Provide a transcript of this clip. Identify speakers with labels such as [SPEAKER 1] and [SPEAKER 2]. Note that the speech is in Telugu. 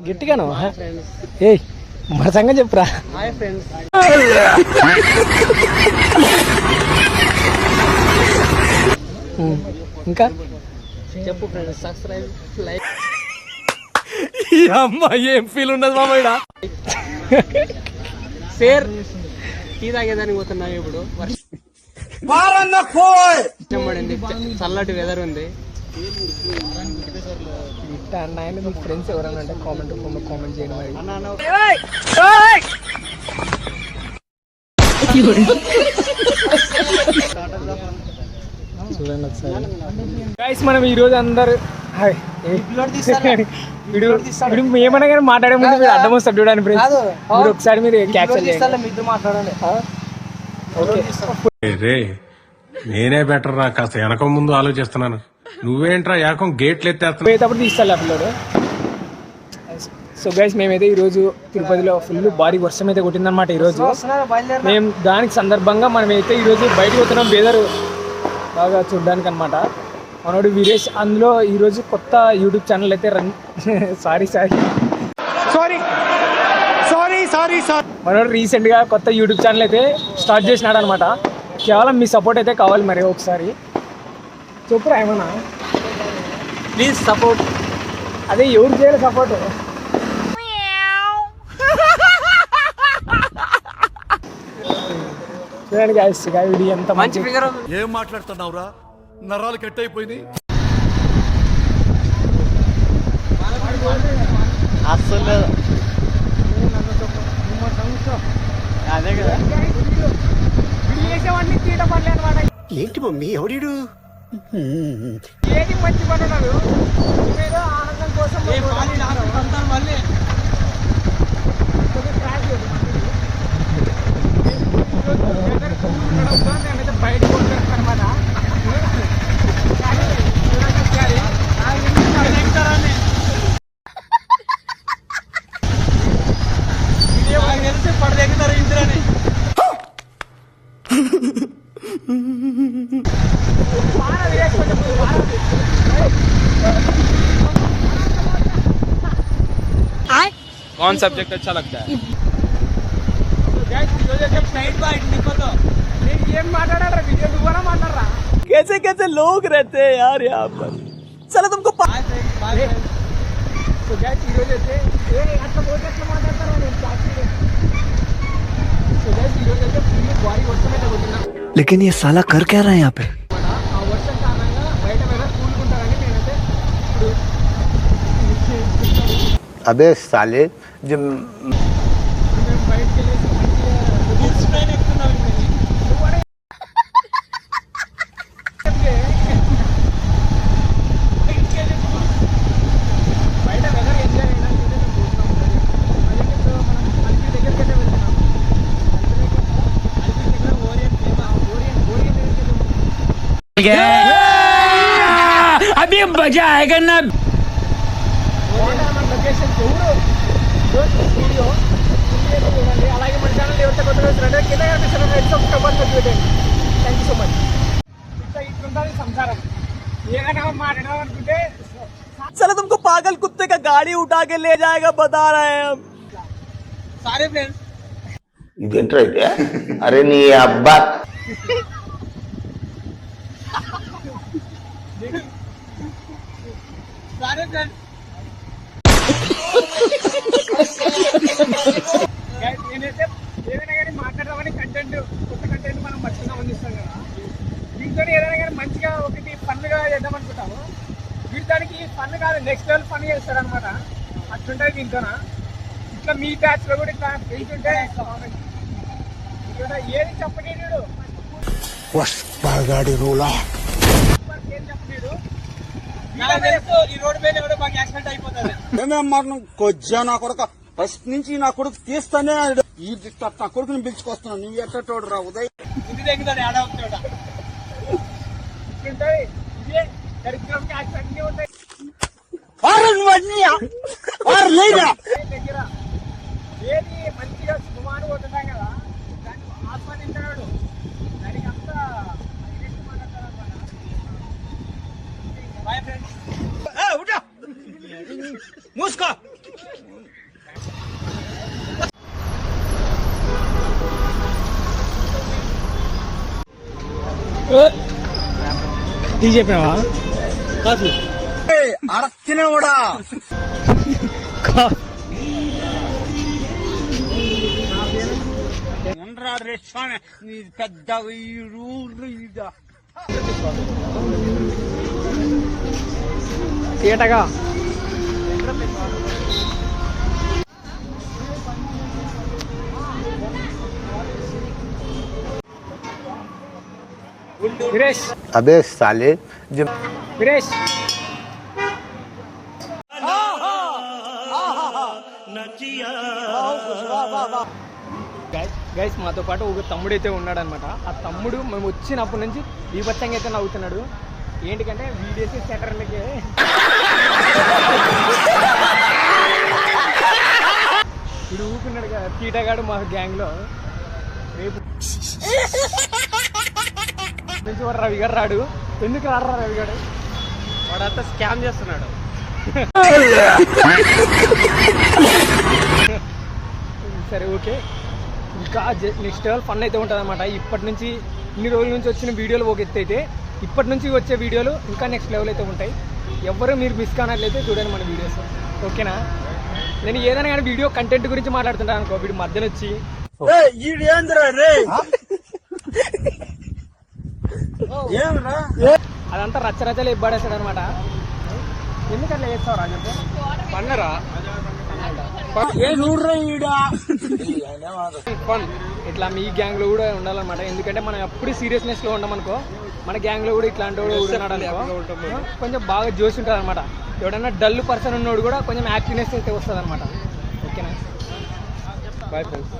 [SPEAKER 1] గట్టిగాను ఏ మన సంగతి చెప్పురా.
[SPEAKER 2] Hi friends.
[SPEAKER 1] ఇంకా
[SPEAKER 2] చెప్పు ఫ్రెండ్స్. Subscribe, like.
[SPEAKER 1] అమ్మా ఏం ఫీల్ ఉన్నది మామయ్య.
[SPEAKER 2] షేర్. టీ తాగేదానికి పోతున్నా ఇప్పుడు. వర్షం పడింది, చల్లటి వెదర్ ఉంది.
[SPEAKER 1] అన్న మీ ఫ్రెండ్స్ ఎవరన్నా అంటే కామెంట్ చేయండి మరి. చూడండి ఒకసారి గైస్, మనం ఈ రోజు అందరు ఏమన్నా కానీ మాట్లాడే ముందు మీరు అడ్డం వస్తారు చూడండి ఫ్రెండ్స్. మీరు ఒకసారి మీరు క్యాప్చర్ చేయాలి.
[SPEAKER 3] నేనే బెటర్ రా, కాస్త వెనక ముందు ఆలోచిస్తున్నాను. నువ్వేంట్రా ఏకం గేట్లు ఎత్తేస్తున్నావు.
[SPEAKER 1] పోయేటప్పుడు తీస్తాను అప్లోడ్. సో గైస్, మేమైతే ఈరోజు తిరుపతిలో ఫుల్ భారీ వర్షం అయితే కొట్టిందనమాట ఈరోజు. మేము దానికి సందర్భంగా మనమైతే ఈరోజు బయటకు పోతున్నాం బేదర్ బాగా చూడడానికి అనమాట. మనోడు వీరేష్ అందులో ఈరోజు కొత్త యూట్యూబ్ ఛానల్ అయితే మనోడు రీసెంట్గా కొత్త యూట్యూబ్ ఛానల్ అయితే స్టార్ట్ చేసినాడు అనమాట. కేవలం మీ సపోర్ట్ అయితే కావాలి మరి. ఒకసారి చెప్పురా ఏమన్నా,
[SPEAKER 2] ప్లీజ్ సపోర్ట్.
[SPEAKER 1] అదే ఎవరు చేయాలి సపోర్ట్? చూడండి గాయ్స్, వీడియో ఎంత మంచి ఫిగర్.
[SPEAKER 4] ఏం మాట్లాడుతున్నావురా, నరాలు కట్ అయిపోయింది.
[SPEAKER 2] అసలు అదే కదా
[SPEAKER 4] ఏంటి మమ్మీ ఎవడు
[SPEAKER 1] ఏది మంచి పని ఉన్నాడు ఆనందం కోసం బయటకు అనమాట.
[SPEAKER 2] పడదెక్కుతారు ఇంద్రని.
[SPEAKER 5] कौन सब्जेक्ट अच्छा लगता है?
[SPEAKER 2] कैसे कैसे लोग रहते हैं यार यहाँ पर. चलो तुमको
[SPEAKER 4] लेकिन ये साला कर क्या रहा है यहाँ पे?
[SPEAKER 6] अबे साले जब
[SPEAKER 5] अभी मजा आएगा ना.
[SPEAKER 1] అలాగే మన ఛానల్ ఎవరితో కొత్తగా వచ్చినట్టు కింద కనిపిస్తున్న రెడ్ సబ్స్క్రైబ్ పెట్టండి. Thank you so much. ఇట్లుంటుంది సంసారం. ఏదైనా మాట్లాడదాం అనుకుంటే
[SPEAKER 2] चलो तुमको पागल कुत्ते का गाड़ी उठा के ले जाएगा बता रहे हैं हम सारे फ्रेंड्स.
[SPEAKER 6] इदेंट्रा इदे अरे नी अब्बा
[SPEAKER 2] सारे फ्रेंड्स.
[SPEAKER 1] నేనైతే ఏదైనా కానీ మాట్లాడదామని కొత్త కంటెంట్ మనం మంచిగా అందిస్తాం కదా. దీంతో ఏదైనా కానీ మంచిగా ఒకటి ఫన్గా చేద్దాం అనుకుంటాము. వీటికి ఫన్ కాదు, నెక్స్ట్ లెవెల్ ఫన్ చేస్తాడు అనమాట. అట్లుంటుంది దీంతోన. ఇట్లా మీ బ్యాచ్ లో కూడా ఇట్లా వెళ్తుంటే ఏది చెప్పనీడు ఏం చెప్పనీడు.
[SPEAKER 2] ఈ రోడ్డు మీద కూడా బాగా యాక్సిడెంట్ అయిపోతుంది.
[SPEAKER 7] కొజ్జా నా కొడుకు ఫస్ట్ నుంచి నా కొడుకు తీస్తానే ఈ నా కొడుకుని పిలుచుకొస్తున్నాను. నువ్వు ఎట్టోడు రా ఉదయ్
[SPEAKER 2] ఇంటి దగ్గర ఆడ చోట
[SPEAKER 1] ఇట్లుంటాయి. ఇదే దరిద్రం అన్నీ ఉంటాయి దగ్గర. ఏది మంచిగా శుభమాను పోతున్నాం కదా, దాన్ని ఆస్వాదించాడు. దానికి అంతా మాట్లాడతారు అనమాట.
[SPEAKER 2] Boy friends. మూసుకో.
[SPEAKER 1] టీ చెప్పావా?
[SPEAKER 2] కాఫీ
[SPEAKER 7] అడక్కినే కూడా ఉండరా రే స్వామి నీ పెద్ద
[SPEAKER 1] ఏటగా వీరేష్
[SPEAKER 6] అబే సాలే
[SPEAKER 1] వీరేష్ గైస్ మాతో పాటు ఒక తమ్ముడు అయితే ఉన్నాడు అనమాట. ఆ తమ్ముడు మేము వచ్చినప్పటి నుంచి బీభత్సంగా అయితే నవ్వుతున్నాడు. ఏంటికంటే వీడియోస్ సెటర్లకి ఇప్పుడు ఊపుకున్నాడు కదా కీటగాడు మా గ్యాంగ్లో. రేపు నుంచి వాడు రవి గారు రాడు. ఎందుకు రాడరా రవి గారు?
[SPEAKER 5] వాడంతా స్కామ్ చేస్తున్నాడు.
[SPEAKER 1] సరే ఓకే, ఇంకా నెక్స్ట్ లెవెల్ ఫన్ అయితే ఉంటుంది అనమాట. ఇప్పటి నుంచి ఇన్ని రోజుల నుంచి వచ్చిన వీడియోలు ఒక ఎత్తు అయితే ఇప్పటి నుంచి వచ్చే వీడియోలు ఇంకా నెక్స్ట్ లెవెల్ అయితే ఉంటాయి. ఎవరు మీరు మిస్ కానట్లయితే చూడండి మన వీడియోస్, ఓకేనా? నేను ఏదైనా కానీ వీడియో కంటెంట్ గురించి మాట్లాడుతుంటాను అనుకో, వీడు మధ్యలో వచ్చి అదంతా రచ్చరచ్చలు ఇవ్వడేస్తాడు అనమాట. ఎందుకట్లా చేస్తావు రా చెప్పు?
[SPEAKER 5] పన్నరా
[SPEAKER 1] ఇట్లా మీ గ్యాంగ్ లో కూడా ఉండాలన్నమాట. ఎందుకంటే మనం ఎప్పుడు సీరియస్నెస్ లో ఉంటామనుకో, మన గ్యాంగ్ లో కూడా ఇట్లాంటి వాడు ఉన్నాడు అనుకో, కొంచెం బాగా జోష్ ఉంటుంది అనమాట. ఎవడన్నా డల్ పర్సన్ ఉన్నోడు కూడా కొంచెం యాక్టివ్నెస్ అయితే వస్తుంది అనమాట. ఓకేనా? Boy friends.